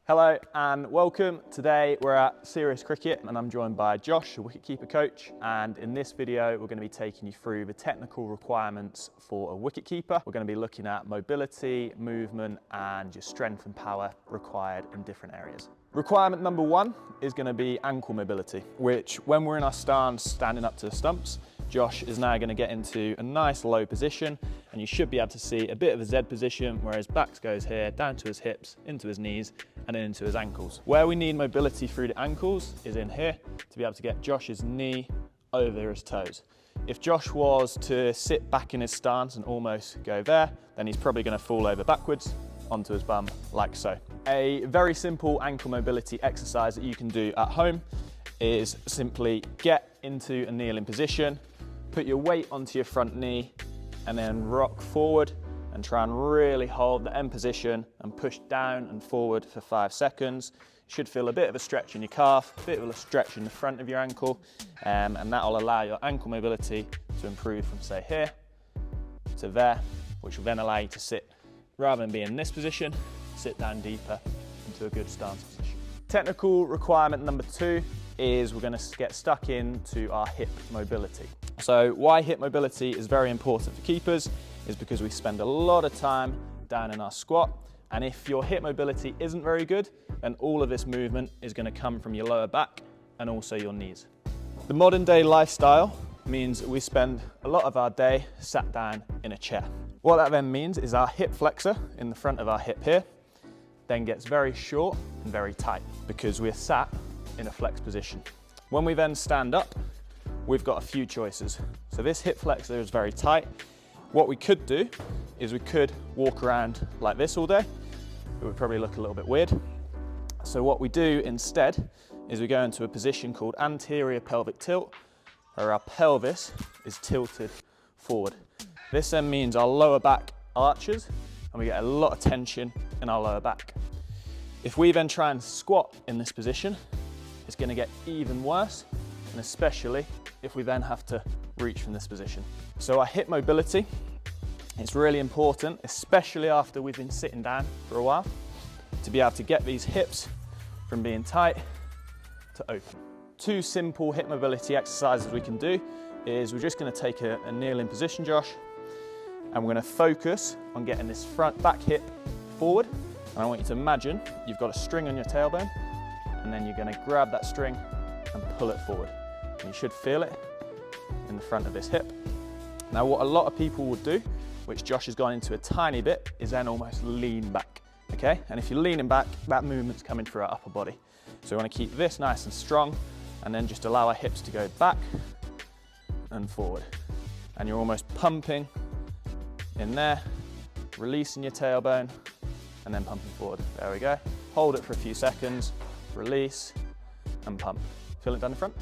Hello and welcome. Today we're at Serious Cricket and I'm joined by Josh, a wicket-keeper coach, and in this video we're going to be taking you through the technical requirements for a wicket-keeper. We're going to be looking at mobility, movement and your strength and power required in different areas. Requirement number one is going to be ankle mobility, which when we're in our stance, standing up to the stumps, Josh is now going to get into a nice low position and you should be able to see a bit of a Z position where his back goes here, down to his hips, into his knees and then into his ankles. Where we need mobility through the ankles is in here to be able to get Josh's knee over his toes. If Josh was to sit back in his stance and almost go there, then he's probably going to fall over backwards onto his bum like so. A very simple ankle mobility exercise that you can do at home is simply get into a kneeling position, put your weight onto your front knee and then rock forward and try and really hold the end position and push down and forward for 5 seconds. You should feel a bit of a stretch in your calf, a bit of a stretch in the front of your ankle, and that will allow your ankle mobility to improve from say here to there, which will then allow you to sit, rather than be in this position, sit down deeper into a good stance position. Technical requirement number two is we're going to get stuck into our hip mobility. So why hip mobility is very important for keepers is because we spend a lot of time down in our squat, and if your hip mobility isn't very good, then all of this movement is going to come from your lower back and also your knees. The modern day lifestyle means that we spend a lot of our day sat down in a chair. What that then means is our hip flexor in the front of our hip here then gets very short and very tight because we're sat in a flex position. When we then stand up, we've got a few choices. So this hip flexor is very tight. What we could do is we could walk around like this all day. It would probably look a little bit weird. So what we do instead is we go into a position called anterior pelvic tilt, where our pelvis is tilted forward. This then means our lower back arches and we get a lot of tension in our lower back. If we then try and squat in this position, it's going to get even worse, and especially if we then have to reach from this position. So our hip mobility, it's really important, especially after we've been sitting down for a while, to be able to get these hips from being tight to open. Two simple hip mobility exercises we can do is we're just going to take a kneeling position, Josh, and we're going to focus on getting this front back hip forward. And I want you to imagine you've got a string on your tailbone, and then you're going to grab that string and pull it forward. And you should feel it in the front of this hip. Now what a lot of people will do, which Josh has gone into a tiny bit, is then almost lean back, okay? And if you're leaning back, that movement's coming through our upper body. So we want to keep this nice and strong and then just allow our hips to go back and forward. And you're almost pumping in there, releasing your tailbone and then pumping forward. There we go. Hold it for a few seconds, release and pump. Feel it down the front?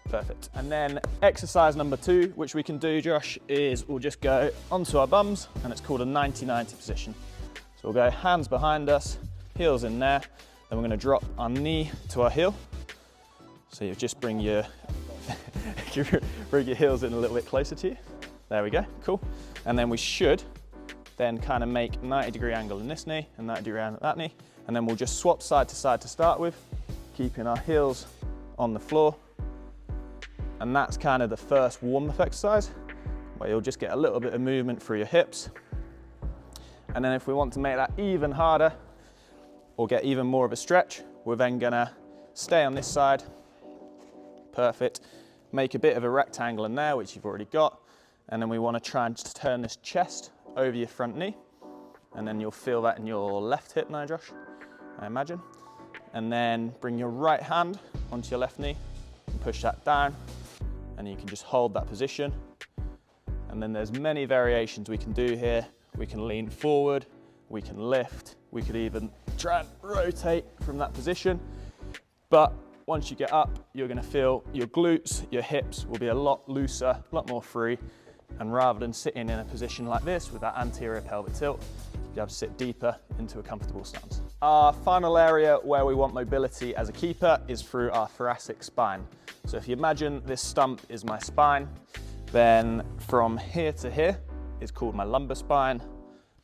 Perfect. And then exercise number two, which we can do, Josh, is we'll just go onto our bums and it's called a 90-90 position. So we'll go hands behind us, heels in there, then we're going to drop our knee to our heel. So you just bring your heels in a little bit closer to you. There we go, cool. And then we should then kind of make 90-degree angle in this knee and 90-degree angle in that knee. And then we'll just swap side to side to start with, keeping our heels on the floor. And that's kind of the first warm-up exercise, where you'll just get a little bit of movement through your hips. And then if we want to make that even harder, or get even more of a stretch, we're then gonna stay on this side. Perfect. Make a bit of a rectangle in there, which you've already got. And then we want to try and just turn this chest over your front knee. And then you'll feel that in your left hip now, Josh, I imagine. And then bring your right hand onto your left knee and push that down. And you can just hold that position. And then there's many variations we can do here. We can lean forward, we can lift, we could even try and rotate from that position. But once you get up, you're going to feel your glutes, your hips will be a lot looser, a lot more free. And rather than sitting in a position like this with that anterior pelvic tilt, you have to sit deeper into a comfortable stance. Our final area where we want mobility as a keeper is through our thoracic spine. So if you imagine this stump is my spine, then from here to here is called my lumbar spine.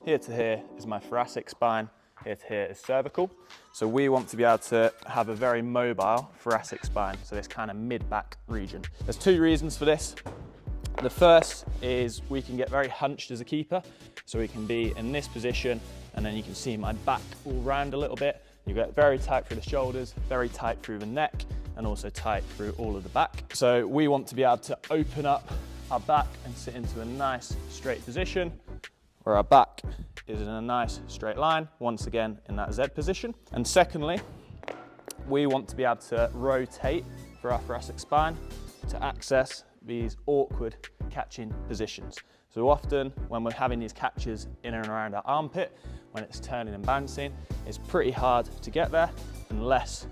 Here to here is my thoracic spine. here to here is cervical. So we want to be able to have a very mobile thoracic spine, so this kind of mid-back region. There's two reasons for this. The first is we can get very hunched as a keeper, so we can be in this position, and then you can see my back all round a little bit. You get very tight through the shoulders, very tight through the neck, and also tight through all of the back. So we want to be able to open up our back and sit into a nice straight position, where our back is in a nice straight line, once again in that Z position. And secondly, we want to be able to rotate for our thoracic spine to access these awkward catching positions. So often when we're having these catches in and around our armpit, when it's turning and bouncing, it's pretty hard to get there unless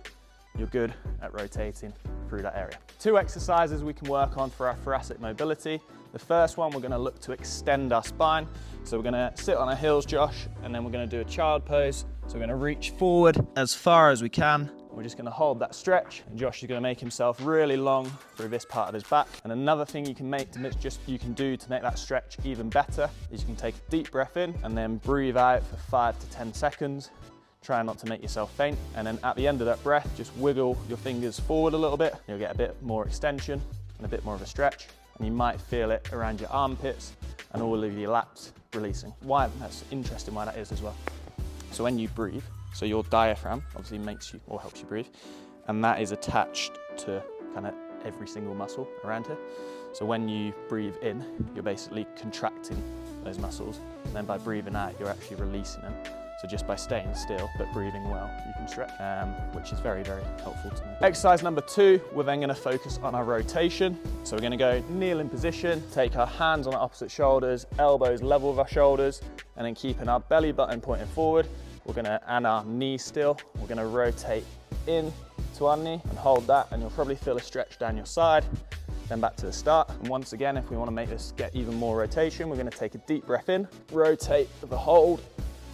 you're good at rotating through that area. Two exercises we can work on for our thoracic mobility. The first one, we're going to look to extend our spine. So we're going to sit on our heels, Josh, and then we're going to do a child pose. So we're going to reach forward as far as we can. We're just going to hold that stretch, and Josh is going to make himself really long through this part of his back. And another thing you can do to make that stretch even better is you can take a deep breath in and then breathe out for 5 to 10 seconds. Try not to make yourself faint. And then at the end of that breath, just wiggle your fingers forward a little bit. You'll get a bit more extension and a bit more of a stretch. And you might feel it around your armpits and all of your lats releasing. Why? That's interesting why that is as well. So when you breathe, so your diaphragm obviously makes you or helps you breathe, and that is attached to kind of every single muscle around here. So when you breathe in, you're basically contracting those muscles, and then by breathing out, you're actually releasing them. So just by staying still, but breathing well, you can stretch, which is very, very helpful to me. Exercise number 2, we're then gonna focus on our rotation. So we're gonna go kneel in position, take our hands on our opposite shoulders, elbows level with our shoulders, and then keeping our belly button pointing forward. And our knee still, we're gonna rotate in to our knee and hold that, and you'll probably feel a stretch down your side. Then back to the start. And once again, if we wanna make this get even more rotation, we're gonna take a deep breath in, rotate with a hold,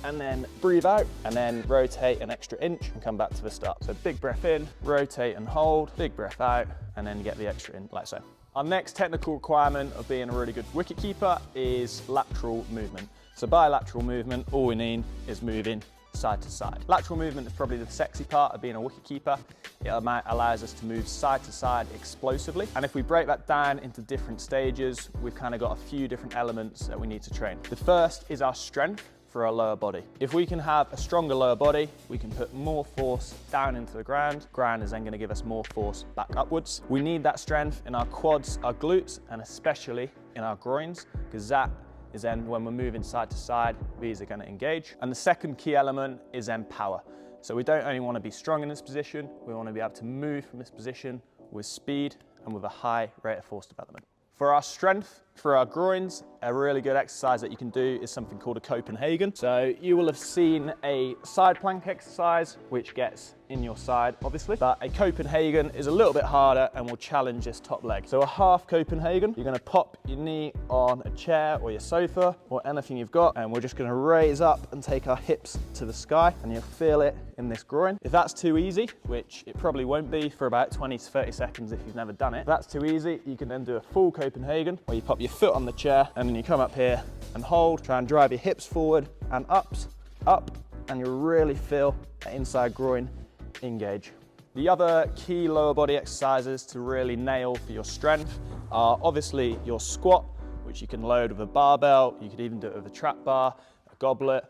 and then breathe out, and then rotate an extra inch and come back to the start. So big breath in, rotate and hold, big breath out, and then get the extra in, like so. Our next technical requirement of being a really good wicket keeper is lateral movement. So by lateral movement, all we need is moving side to side. Lateral movement is probably the sexy part of being a wicket keeper. It allows us to move side to side explosively. And if we break that down into different stages, we've kind of got a few different elements that we need to train. The first is our strength for our lower body. If we can have a stronger lower body, we can put more force down into the ground. Ground is then going to give us more force back upwards. We need that strength in our quads, our glutes, and especially in our groins, because that is then when we're moving side to side, these are going to engage. And the second key element is then power. So we don't only want to be strong in this position, we want to be able to move from this position with speed and with a high rate of force development. For our strength, for our groins, a really good exercise that you can do is something called a Copenhagen. So you will have seen a side plank exercise, which gets in your side, obviously, but a Copenhagen is a little bit harder and will challenge this top leg. So a half Copenhagen, you're gonna pop your knee on a chair or your sofa or anything you've got, and we're just gonna raise up and take our hips to the sky, and you'll feel it in this groin. If that's too easy, which it probably won't be for about 20 to 30 seconds if you've never done it, if that's too easy, you can then do a full Copenhagen, where you pop your foot on the chair, and then you come up here and hold, try and drive your hips forward and up, and you'll really feel that inside groin engage. The other key lower body exercises to really nail for your strength are obviously your squat, which you can load with a barbell. You could even do it with a trap bar, a goblet,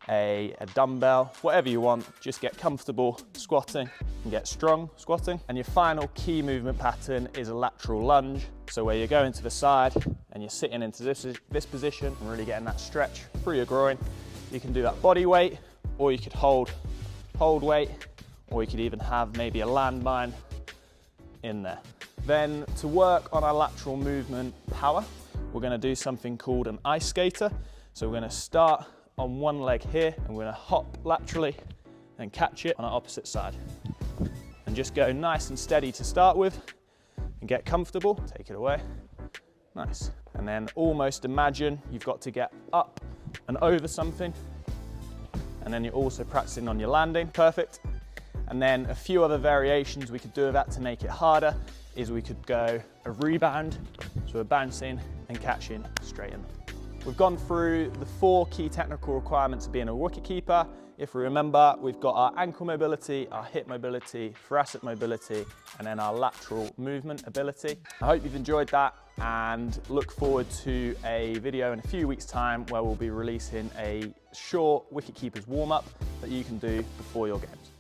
a dumbbell, whatever you want. Just get comfortable squatting and get strong squatting. And your final key movement pattern is a lateral lunge. So where you're going to the side and you're sitting into this position and really getting that stretch through your groin. You can do that body weight, or you could hold weight, or you could even have maybe a landmine in there. Then to work on our lateral movement power, we're gonna do something called an ice skater. So we're gonna start on one leg here, and we're gonna hop laterally and catch it on our opposite side. And just go nice and steady to start with, and get comfortable, take it away. Nice. And then almost imagine you've got to get up and over something, and then you're also practicing on your landing. Perfect. And then a few other variations we could do with that to make it harder is we could go a rebound, so we're bouncing and catching straight in. We've gone through the 4 key technical requirements of being a wicket-keeper. If we remember, we've got our ankle mobility, our hip mobility, thoracic mobility, and then our lateral movement ability. I hope you've enjoyed that and look forward to a video in a few weeks' time where we'll be releasing a short wicket-keeper's warm-up that you can do before your games.